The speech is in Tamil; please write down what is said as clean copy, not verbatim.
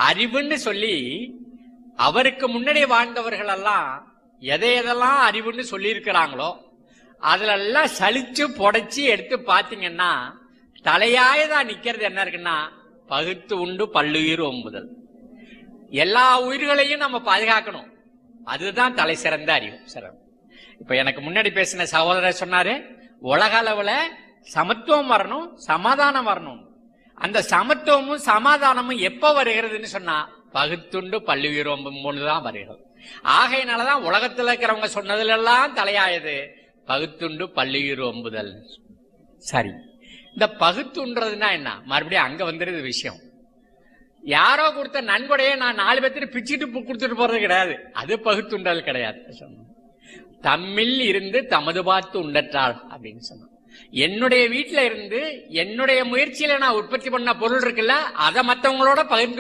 அறிவுன்னு சொல்லி அவருக்கு முன்னாடி வாழ்ந்தவர்கள் எல்லாம் எதையெல்லாம் அறிவுன்னு சொல்லி இருக்கிறாங்களோ அதுல எல்லாம் சலிச்சு புடைச்சி எடுத்து பாத்தீங்கன்னா தலையாயதான் நிக்கிறது என்ன இருக்குன்னா பகுத்து உண்டு பல்லுயிர் ஓம்புதல். எல்லா உயிர்களையும் நம்ம பாதுகாக்கணும், அதுதான் தலை சிறந்த அறிவு. சிறந்த இப்ப எனக்கு முன்னாடி பேசின சகோதரர் சொன்னாரு, உலக அளவுல சமத்துவம் வரணும், சமாதானம் வரணும். அந்த சமத்துவமும் சமாதானமும் எப்ப வருகிறதுன்னு சொன்னா பகுத்துண்டு பல்லுயிர் ஓம்பும்போதுதான் வருகிறது. ஆகையினாலதான் உலகத்துல இருக்கிறவங்க சொன்னதுல எல்லாம் தலையாயது பகுத்துண்டு பல்லுயிர் ஓம்புதல். சரி, இந்த பகுத்துன்றதுன்னா என்ன? மறுபடியும் அங்க வந்துருது விஷயம். யாரோ கொடுத்த நன்கொடையை நான் 4 பேர்த்து பிச்சுட்டு கொடுத்துட்டு போறது கிடையாது, அது பகுத்துண்டல் கிடையாது. தம்மில் இருந்து தமது பார்த்து உண்டற்றாள் அப்படின்னு சொன்ன. என்னுடைய வீட்டுல இருந்து என்னுடைய முயற்சியில நான் உற்பத்தி பண்ண பொருள் இருக்குல்ல, அதை மற்றவங்களோட பகிர்ந்து